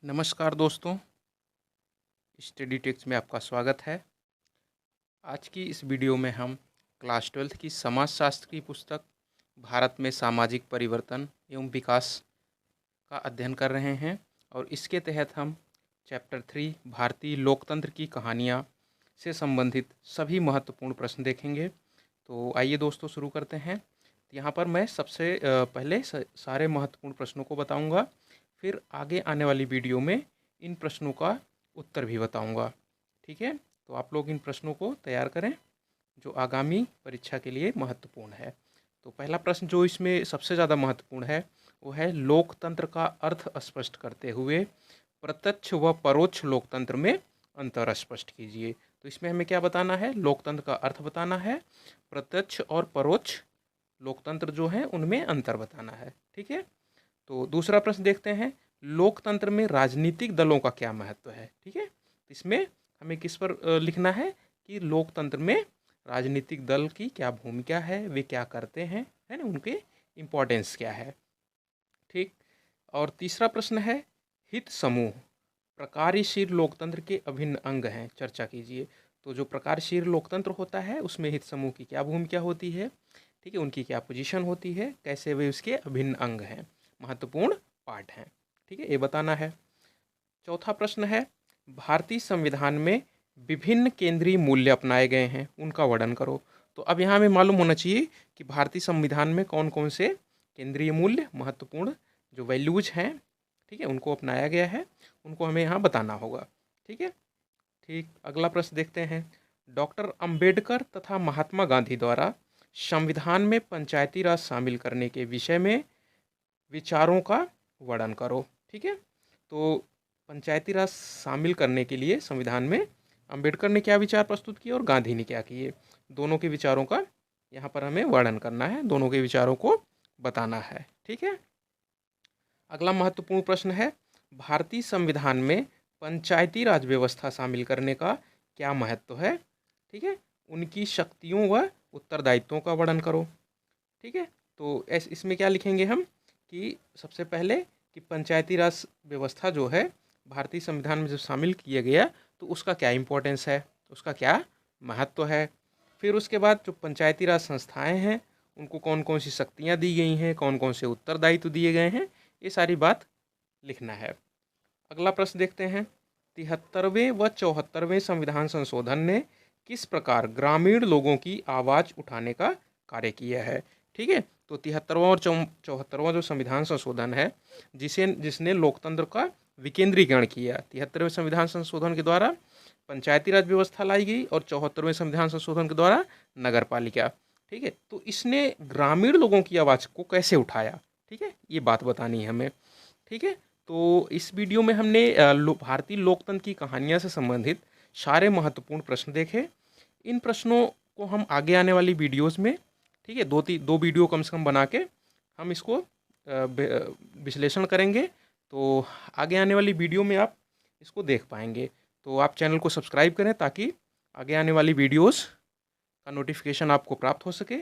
नमस्कार दोस्तों, study tips में आपका स्वागत है। आज की इस वीडियो में हम क्लास 12th की समाजशास्त्र की पुस्तक भारत में सामाजिक परिवर्तन एवं विकास का अध्ययन कर रहे हैं और इसके तहत हम चैप्टर 3 भारतीय लोकतंत्र की कहानियाँ से संबंधित सभी महत्वपूर्ण प्रश्न देखेंगे। तो आइए दोस्तों शुरू करते हैं। यहाँ पर मैं सबसे पहले सारे महत्वपूर्ण प्रश्नों को बताऊँगा, फिर आगे आने वाली वीडियो में इन प्रश्नों का उत्तर भी बताऊंगा। ठीक है, तो आप लोग इन प्रश्नों को तैयार करें जो आगामी परीक्षा के लिए महत्वपूर्ण है। तो पहला प्रश्न जो इसमें सबसे ज़्यादा महत्वपूर्ण है वो है लोकतंत्र का अर्थ स्पष्ट करते हुए प्रत्यक्ष व परोक्ष लोकतंत्र में अंतर स्पष्ट कीजिए। तो इसमें हमें क्या बताना है? लोकतंत्र का अर्थ बताना है, प्रत्यक्ष और परोक्ष लोकतंत्र जो है उनमें अंतर बताना है। ठीक है, तो दूसरा प्रश्न देखते हैं, लोकतंत्र में राजनीतिक दलों का क्या महत्व है। ठीक है, इसमें हमें किस पर लिखना है कि लोकतंत्र में राजनीतिक दल की क्या भूमिका है, वे क्या करते हैं, है ना, उनके इम्पोर्टेंस क्या है। ठीक, और तीसरा प्रश्न है, हित समूह प्रकार्यशील लोकतंत्र के अभिन्न अंग हैं, चर्चा कीजिए। तो जो प्रकार्यशील लोकतंत्र होता है उसमें हित समूह की क्या भूमिका होती है, ठीक है, उनकी क्या पोजीशन होती है, कैसे वे उसके अभिन्न अंग हैं, महत्वपूर्ण पार्ट हैं। ठीक है, ये बताना है। चौथा प्रश्न है, भारतीय संविधान में विभिन्न केंद्रीय मूल्य अपनाए गए हैं, उनका वर्णन करो। तो अब यहाँ हमें मालूम होना चाहिए कि भारतीय संविधान में कौन कौन से केंद्रीय मूल्य, महत्वपूर्ण जो वैल्यूज हैं, ठीक है, उनको अपनाया गया है, उनको हमें यहाँ बताना होगा। ठीक है, ठीक, अगला प्रश्न देखते हैं, डॉक्टर अंबेडकर तथा महात्मा गांधी द्वारा संविधान में पंचायती राज शामिल करने के विषय में विचारों का वर्णन करो। ठीक है, तो पंचायती राज शामिल करने के लिए संविधान में अंबेडकर ने क्या विचार प्रस्तुत किए और गांधी ने क्या किए, दोनों के विचारों का यहाँ पर हमें वर्णन करना है, दोनों के विचारों को बताना है। ठीक है, अगला महत्वपूर्ण प्रश्न है, भारतीय संविधान में पंचायती राज व्यवस्था शामिल करने का क्या महत्व है। ठीक है, उनकी शक्तियों व उत्तरदायित्वों का वर्णन करो। ठीक है, तो इसमें क्या लिखेंगे हम कि सबसे पहले कि पंचायती राज व्यवस्था जो है भारतीय संविधान में जब शामिल किया गया तो उसका क्या इम्पोर्टेंस है, उसका क्या महत्व है। फिर उसके बाद जो पंचायती राज संस्थाएं हैं उनको कौन कौन सी शक्तियां दी गई हैं, कौन कौन से उत्तरदायित्व दिए गए हैं, ये सारी बात लिखना है। अगला प्रश्न देखते हैं, 73वें व 74वें संविधान संशोधन ने किस प्रकार ग्रामीण लोगों की आवाज़ उठाने का कार्य किया है। ठीक है, तो 73वां और 74वां जो संविधान संशोधन है जिसने लोकतंत्र का विकेंद्रीकरण किया। 73वें संविधान संशोधन के द्वारा पंचायती राज व्यवस्था लाई गई और 74वें संविधान संशोधन के द्वारा नगर पालिका। ठीक है, तो इसने ग्रामीण लोगों की आवाज़ को कैसे उठाया, ठीक है, ये बात बतानी है हमें। ठीक है, तो इस वीडियो में हमने भारतीय लोकतंत्र की कहानियाँ से संबंधित सारे महत्वपूर्ण प्रश्न देखे। इन प्रश्नों को हम आगे आने वाली वीडियोस में, ठीक है, दो वीडियो कम से कम बना के हम इसको विश्लेषण करेंगे। तो आगे आने वाली वीडियो में आप इसको देख पाएंगे। तो आप चैनल को सब्सक्राइब करें ताकि आगे आने वाली वीडियोस का नोटिफिकेशन आपको प्राप्त हो सके